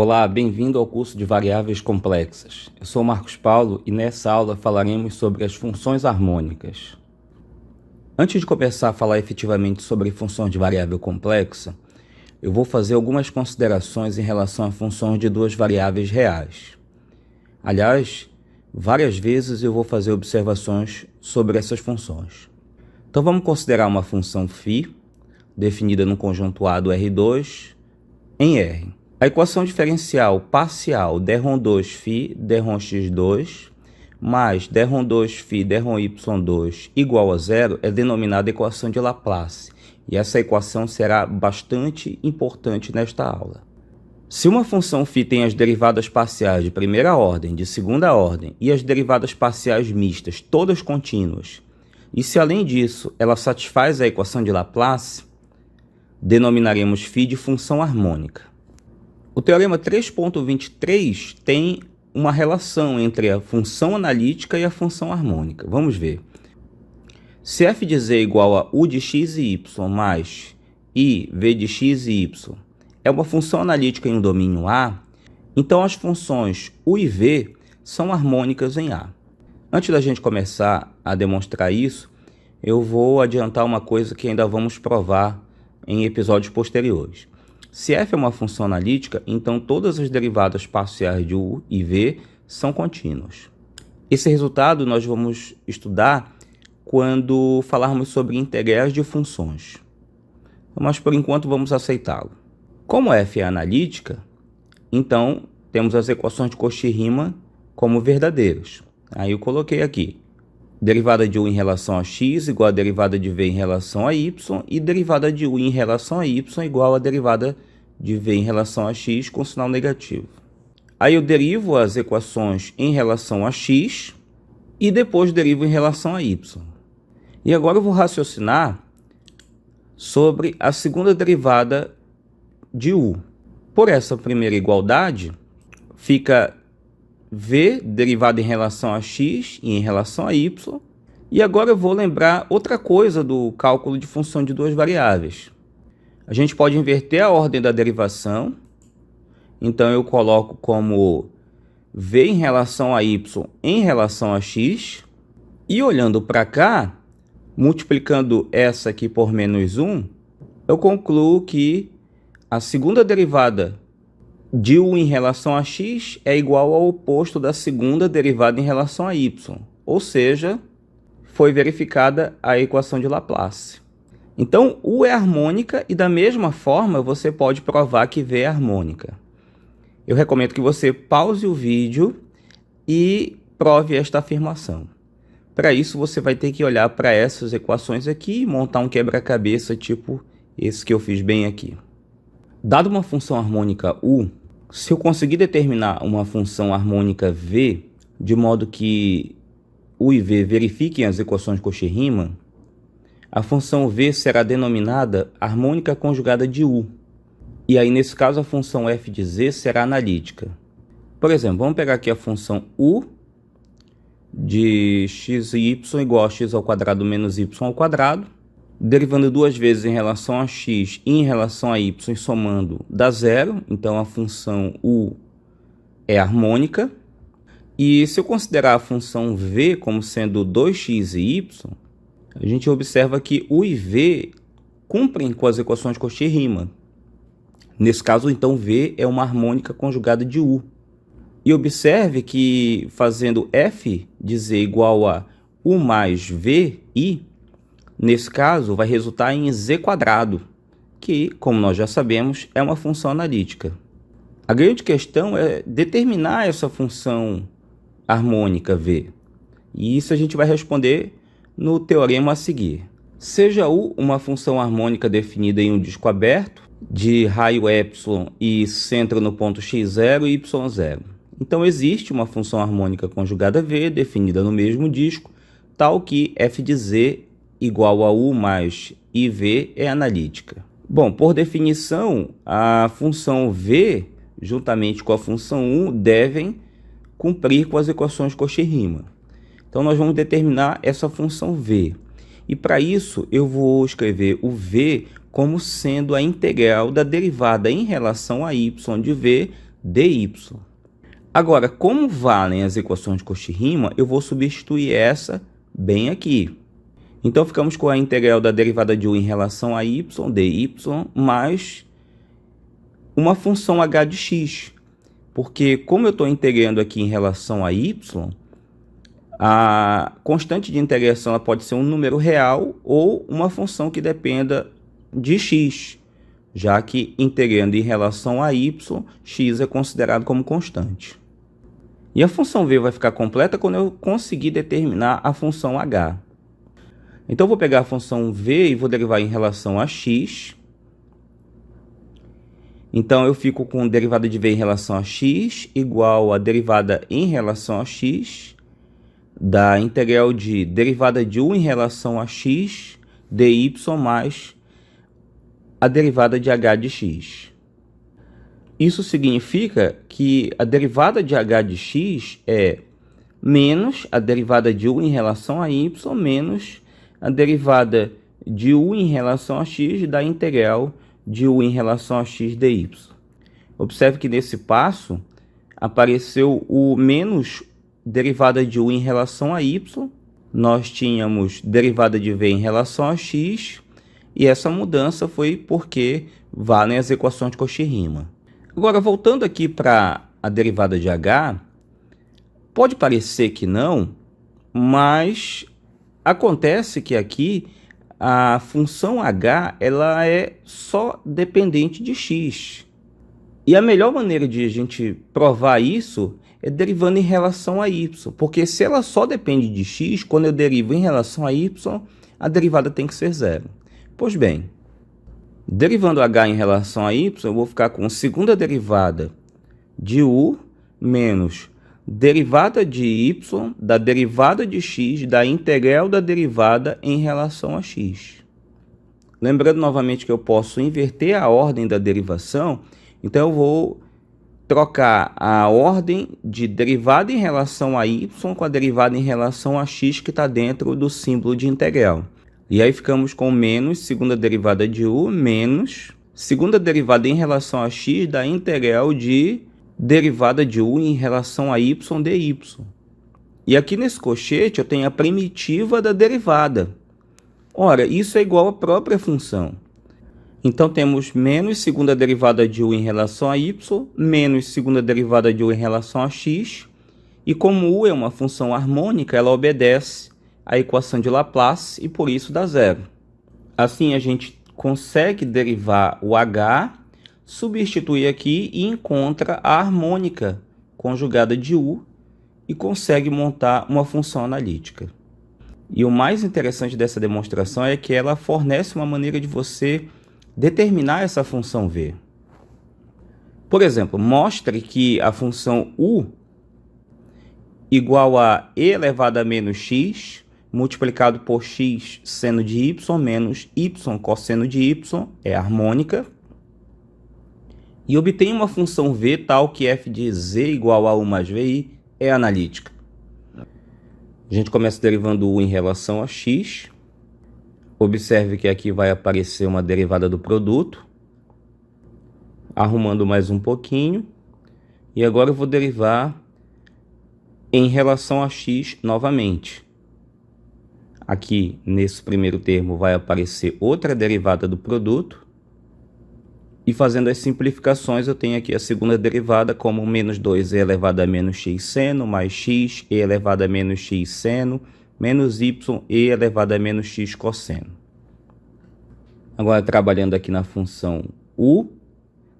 Olá, bem-vindo ao curso de variáveis complexas. Eu sou Marcos Paulo e nessa aula falaremos sobre as funções harmônicas. Antes de começar a falar efetivamente sobre funções de variável complexa, eu vou fazer algumas considerações em relação a funções de duas variáveis reais. Aliás, várias vezes eu vou fazer observações sobre essas funções. Então vamos considerar uma função φ, definida no conjunto A do R2, em R. A equação diferencial parcial dρ2φ dρx2 mais dρ2φ dρy2 igual a zero é denominada equação de Laplace, e essa equação será bastante importante nesta aula. Se uma função φ tem as derivadas parciais de primeira ordem, de segunda ordem e as derivadas parciais mistas, todas contínuas, e se além disso ela satisfaz a equação de Laplace, denominaremos φ de função harmônica. O teorema 3.23 tem uma relação entre a função analítica e a função harmônica. Vamos ver. Se f de z igual a u de x e y mais i v de x e y é uma função analítica em um domínio A, então as funções u e v são harmônicas em A. Antes da gente começar a demonstrar isso, eu vou adiantar uma coisa que ainda vamos provar em episódios posteriores. Se f é uma função analítica, então todas as derivadas parciais de u e v são contínuas. Esse resultado nós vamos estudar quando falarmos sobre integrais de funções. Mas por enquanto vamos aceitá-lo. Como f é analítica, então temos as equações de Cauchy-Riemann como verdadeiras. Aí eu coloquei aqui. Derivada de u em relação a x igual a derivada de v em relação a y, e derivada de u em relação a y igual a derivada de v em relação a x com sinal negativo. Aí eu derivo as equações em relação a x e depois derivo em relação a y. E agora eu vou raciocinar sobre a segunda derivada de u. Por essa primeira igualdade, fica v derivada em relação a x e em relação a y. E agora eu vou lembrar outra coisa do cálculo de função de duas variáveis. A gente pode inverter a ordem da derivação. Então eu coloco como v em relação a y em relação a x. E olhando para cá, multiplicando essa aqui por menos 1, eu concluo que a segunda derivada de u em relação a x é igual ao oposto da segunda derivada em relação a y. Ou seja, foi verificada a equação de Laplace. Então, u é harmônica e da mesma forma você pode provar que v é harmônica. Eu recomendo que você pause o vídeo e prove esta afirmação. Para isso, você vai ter que olhar para essas equações aqui e montar um quebra-cabeça tipo esse que eu fiz bem aqui. Dada uma função harmônica u, se eu conseguir determinar uma função harmônica v, de modo que u e v verifiquem as equações de Cauchy-Riemann, a função v será denominada harmônica conjugada de u. E aí, nesse caso, a função f de z será analítica. Por exemplo, vamos pegar aqui a função u de x e y igual a x ao quadrado menos y ao quadrado. Derivando duas vezes em relação a x e em relação a y, somando, dá zero. Então, a função u é harmônica. E se eu considerar a função v como sendo 2x e y, a gente observa que u e v cumprem com as equações de Cauchy-Riemann. Nesse caso, então, v é uma harmônica conjugada de u. E observe que, fazendo f de z igual a u mais v, i, nesse caso, vai resultar em z², que, como nós já sabemos, é uma função analítica. A grande questão é determinar essa função harmônica v. E isso a gente vai responder no teorema a seguir. Seja u uma função harmônica definida em um disco aberto, de raio epsilon e centro no ponto x0 e y0. Então, existe uma função harmônica conjugada v definida no mesmo disco, tal que f de z igual a u mais iv é analítica. Bom, por definição, a função v, juntamente com a função u, devem cumprir com as equações de Cauchy-Riemann. Então, nós vamos determinar essa função v. E para isso, eu vou escrever o v como sendo a integral da derivada em relação a y de v dy. Agora, como valem as equações de Cauchy-Riemann, eu vou substituir essa bem aqui. Então, ficamos com a integral da derivada de u em relação a y, dy, mais uma função h de x. Porque, como eu estou integrando aqui em relação a y, a constante de integração ela pode ser um número real ou uma função que dependa de x, já que integrando em relação a y, x é considerado como constante. E a função v vai ficar completa quando eu conseguir determinar a função h. Então, eu vou pegar a função v e vou derivar em relação a x. Então, eu fico com derivada de v em relação a x igual a derivada em relação a x da integral de derivada de u em relação a x dy mais a derivada de h de x. Isso significa que a derivada de h de x é menos a derivada de u em relação a y menos a derivada de u em relação a x da integral de u em relação a x dy. Observe que nesse passo apareceu o menos derivada de u em relação a y, nós tínhamos derivada de v em relação a x, e essa mudança foi porque valem as equações de Cauchy-Riemann. Agora, voltando aqui para a derivada de h, pode parecer que não, mas acontece que aqui a função h ela é só dependente de x. E a melhor maneira de a gente provar isso é derivando em relação a y, porque se ela só depende de x, quando eu derivo em relação a y, a derivada tem que ser zero. Pois bem, derivando h em relação a y, eu vou ficar com a segunda derivada de u menos derivada de y da derivada de x da integral da derivada em relação a x. Lembrando novamente que eu posso inverter a ordem da derivação, então eu vou trocar a ordem de derivada em relação a y com a derivada em relação a x que está dentro do símbolo de integral. E aí ficamos com menos segunda derivada de u menos segunda derivada em relação a x da integral de derivada de u em relação a y dy. E aqui nesse cochete eu tenho a primitiva da derivada. Ora, isso é igual à própria função. Então, temos menos segunda derivada de u em relação a y, menos segunda derivada de u em relação a x. E como u é uma função harmônica, ela obedece à equação de Laplace e por isso dá zero. Assim, a gente consegue derivar o h, substituir aqui e encontra a harmônica conjugada de u e consegue montar uma função analítica. E o mais interessante dessa demonstração é que ela fornece uma maneira de você determinar essa função v. Por exemplo, mostre que a função u igual a e elevado a menos x multiplicado por x seno de y menos y cosseno de y é harmônica. E obtenha uma função v tal que f de z igual a 1 mais vi é analítica. A gente começa derivando u em relação a x. Observe que aqui vai aparecer uma derivada do produto. Arrumando mais um pouquinho. E agora eu vou derivar em relação a x novamente. Aqui, nesse primeiro termo, vai aparecer outra derivada do produto. E fazendo as simplificações, eu tenho aqui a segunda derivada como menos 2e elevado a menos x seno, mais x e elevado a menos x seno, menos y e elevado a menos x cosseno. Agora, trabalhando aqui na função u,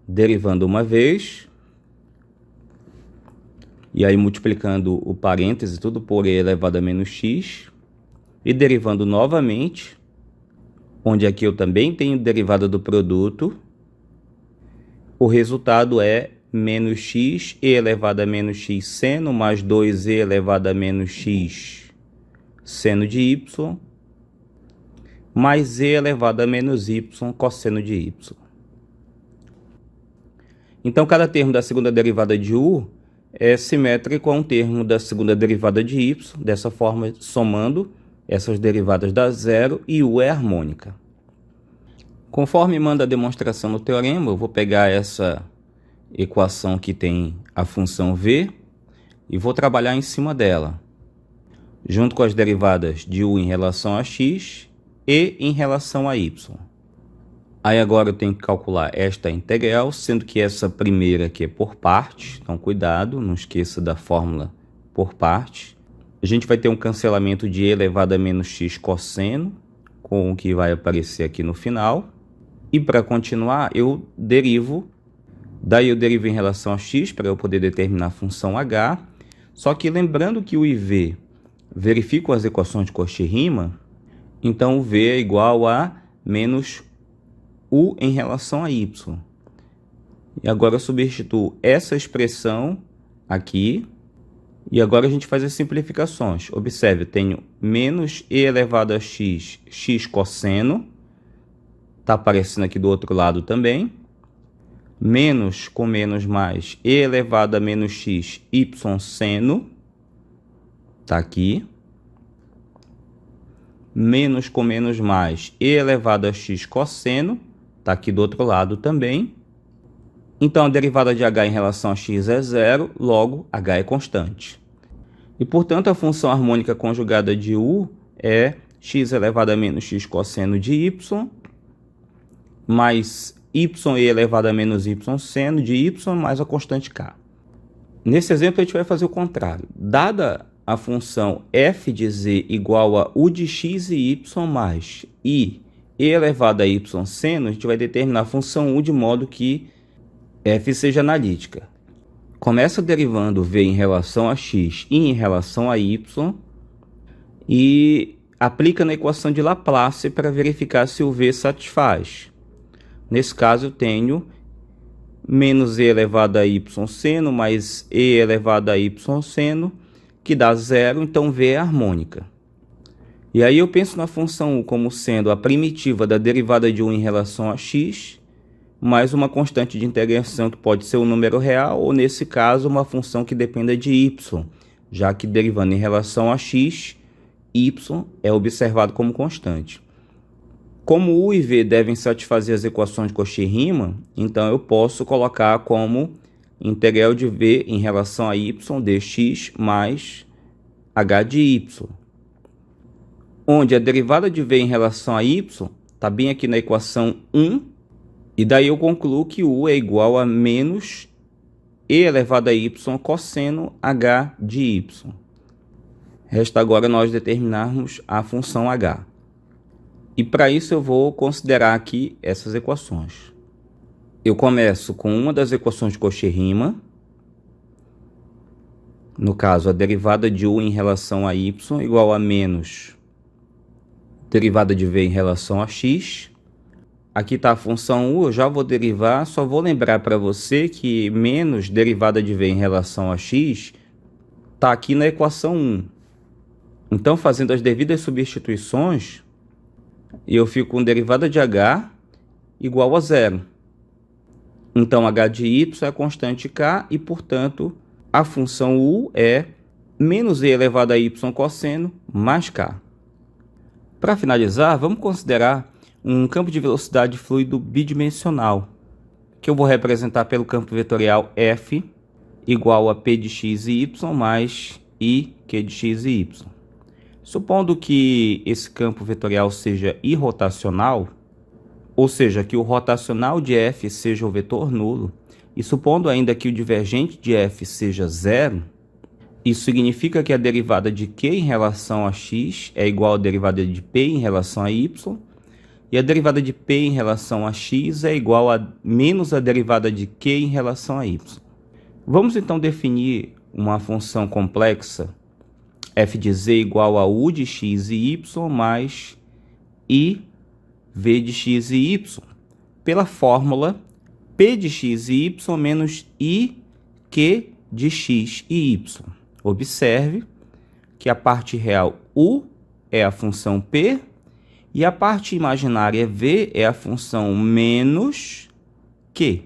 derivando uma vez, e aí multiplicando o parêntese, tudo por e elevado a menos x, e derivando novamente, onde aqui eu também tenho derivada do produto, o resultado é menos x e elevado a menos x seno, mais 2e elevado a menos x seno de y, mais e elevado a menos y cosseno de y. Então, cada termo da segunda derivada de u é simétrico a um termo da segunda derivada de y. Dessa forma, somando, essas derivadas dá zero e u é harmônica. Conforme manda a demonstração no teorema, eu vou pegar essa equação que tem a função v e vou trabalhar em cima dela, junto com as derivadas de u em relação a x e em relação a y. Aí agora eu tenho que calcular esta integral, sendo que essa primeira aqui é por partes, então cuidado, não esqueça da fórmula por partes. A gente vai ter um cancelamento de e elevado a menos x cosseno, com o que vai aparecer aqui no final. E para continuar, eu derivo, daí eu derivo em relação a x, para eu poder determinar a função h. Só que lembrando que o e v verificam as equações de Cauchy-Riemann, então o v é igual a menos u em relação a y. E agora eu substituo essa expressão aqui. E agora a gente faz as simplificações. Observe, eu tenho menos e elevado a x, x cosseno. Está aparecendo aqui do outro lado também. Menos com menos mais, e elevado a menos x, y seno. Está aqui. Menos com menos mais, e elevado a x cosseno. Está aqui do outro lado também. Então, a derivada de h em relação a x é zero, logo, h é constante. E, portanto, a função harmônica conjugada de u é x elevado a menos x cosseno de y, mais y elevado a menos y seno de y, mais a constante k. Nesse exemplo, a gente vai fazer o contrário. Dada a função f de z igual a u de x e y mais e elevado a y seno, a gente vai determinar a função u de modo que f seja analítica. Começa derivando v em relação a x e em relação a y e aplica na equação de Laplace para verificar se o v satisfaz. Nesse caso, eu tenho menos e elevado a y seno mais e elevado a y seno, que dá zero, então v é harmônica. E aí eu penso na função u como sendo a primitiva da derivada de u em relação a x, mais uma constante de integração que pode ser um número real, ou nesse caso uma função que dependa de y, já que derivando em relação a x, y é observado como constante. Como u e v devem satisfazer as equações de Cauchy-Riemann, então eu posso colocar como integral de v em relação a y dx mais h de y, onde a derivada de v em relação a y está bem aqui na equação 1, e daí eu concluo que u é igual a menos e elevado a y cosseno h de y. Resta agora nós determinarmos a função h. E para isso eu vou considerar aqui essas equações. Eu começo com uma das equações de Cauchy-Riemann, no caso a derivada de u em relação a y igual a menos derivada de v em relação a x. Aqui está a função u, eu já vou derivar, só vou lembrar para você que menos derivada de v em relação a x está aqui na equação 1. Então, fazendo as devidas substituições, eu fico com derivada de h igual a zero. Então, h de y é a constante k e, portanto, a função u é menos e elevado a y cosseno mais k. Para finalizar, vamos considerar um campo de velocidade fluido bidimensional, que eu vou representar pelo campo vetorial f igual a p de x e y mais i q de x e y. Supondo que esse campo vetorial seja irrotacional, ou seja, que o rotacional de f seja o vetor nulo, e supondo ainda que o divergente de f seja zero, isso significa que a derivada de q em relação a x é igual à derivada de p em relação a y, e a derivada de p em relação a x é igual a menos a derivada de q em relação a y. Vamos então definir uma função complexa f de z igual a u de x e y mais i v de x e y, pela fórmula p de x e y menos i q de x e y. Observe que a parte real u é a função p e a parte imaginária v é a função menos q.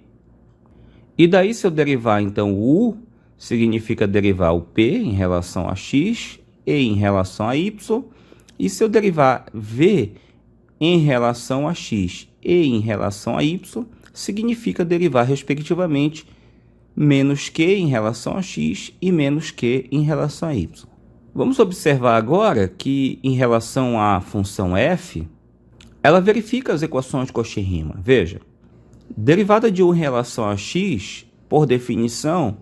E daí, se eu derivar então o u, significa derivar o p em relação a x e em relação a y. E se eu derivar v em relação a x e em relação a y, significa derivar, respectivamente, menos q em relação a x e menos q em relação a y. Vamos observar agora que, em relação à função f, ela verifica as equações de Cauchy-Riemann. Veja, derivada de u em relação a x, por definição,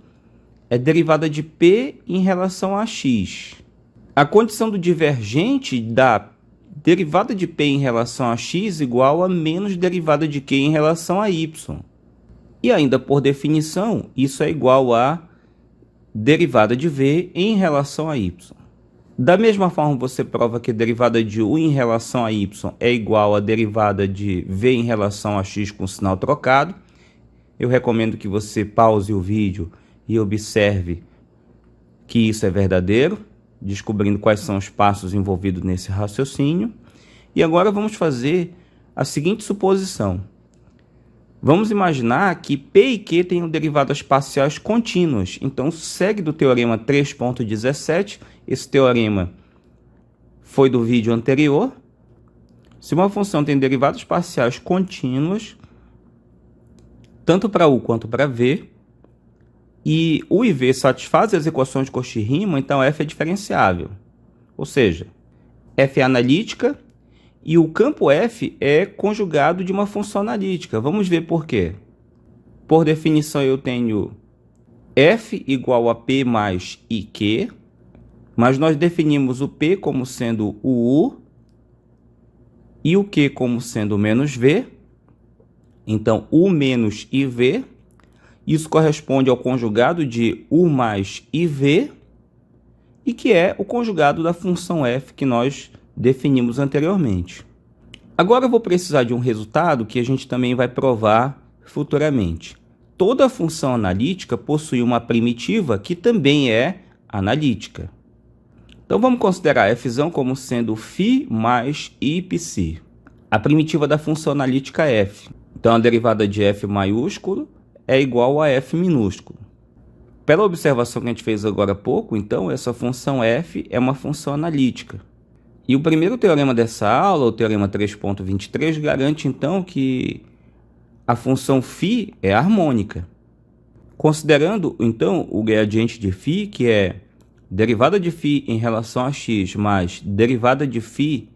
é derivada de p em relação a x. A condição do divergente dá derivada de p em relação a x igual a menos derivada de q em relação a y. E ainda por definição, isso é igual a derivada de v em relação a y. Da mesma forma, você prova que a derivada de u em relação a y é igual a derivada de v em relação a x com sinal trocado. Eu recomendo que você pause o vídeo e observe que isso é verdadeiro, descobrindo quais são os passos envolvidos nesse raciocínio. E agora vamos fazer a seguinte suposição. Vamos imaginar que P e Q tenham derivadas parciais contínuas. Então, segue do teorema 3.17. Esse teorema foi do vídeo anterior. Se uma função tem derivadas parciais contínuas, tanto para U quanto para V, e U e V satisfazem as equações de Cauchy-Riemann, então F é diferenciável. Ou seja, F é analítica e o campo F é conjugado de uma função analítica. Vamos ver por quê. Por definição, eu tenho F igual a P mais IQ, mas nós definimos o P como sendo o U e o Q como sendo menos V. Então, U menos IV. Isso corresponde ao conjugado de U mais IV, e que é o conjugado da função f que nós definimos anteriormente. Agora eu vou precisar de um resultado que a gente também vai provar futuramente. Toda função analítica possui uma primitiva que também é analítica. Então vamos considerar f como sendo φ mais iψ, a primitiva da função analítica f. Então a derivada de f maiúsculo é igual a f minúsculo. Pela observação que a gente fez agora há pouco, então, essa função f é uma função analítica. E o primeiro teorema dessa aula, o teorema 3.23, garante, então, que a função φ é harmônica. Considerando, então, o gradiente de φ, que é derivada de φ em relação a x mais derivada de φ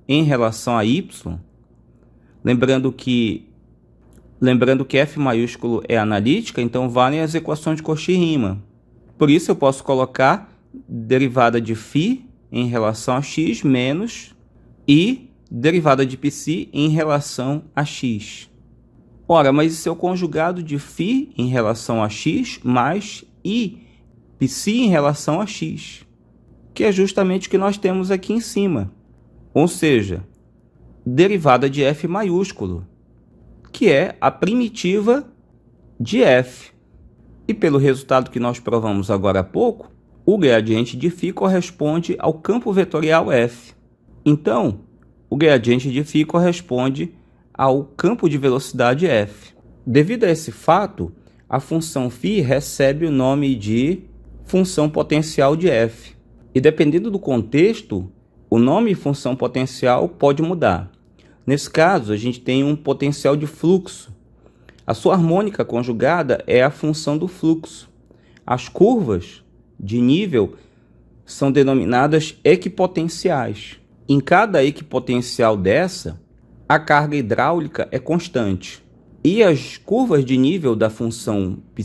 em relação a y, lembrando que f maiúsculo é analítica, então valem as equações de Cauchy-Riemann. Por isso eu posso colocar derivada de φ em relação a x menos e derivada de π em relação a x. Ora, mas isso é o conjugado de φ em relação a x mais i π em relação a x, que é justamente o que nós temos aqui em cima. Ou seja, derivada de f maiúsculo, que é a primitiva de f. E pelo resultado que nós provamos agora há pouco, o gradiente de φ corresponde ao campo vetorial f. Então, o gradiente de φ corresponde ao campo de velocidade f. Devido a esse fato, a função φ recebe o nome de função potencial de f. E dependendo do contexto, o nome função potencial pode mudar. Nesse caso, a gente tem um potencial de fluxo. A sua harmônica conjugada é a função do fluxo. As curvas de nível são denominadas equipotenciais. Em cada equipotencial dessa, a carga hidráulica é constante. E as curvas de nível da função π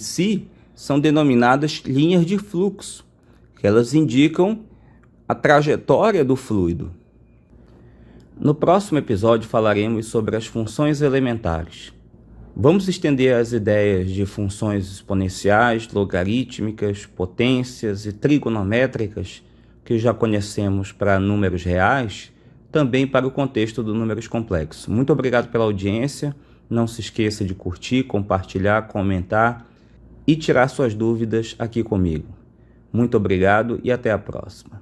são denominadas linhas de fluxo, que elas indicam a trajetória do fluido. No próximo episódio falaremos sobre as funções elementares. Vamos estender as ideias de funções exponenciais, logarítmicas, potências e trigonométricas, que já conhecemos para números reais, também para o contexto dos números complexos. Muito obrigado pela audiência. Não se esqueça de curtir, compartilhar, comentar e tirar suas dúvidas aqui comigo. Muito obrigado e até a próxima.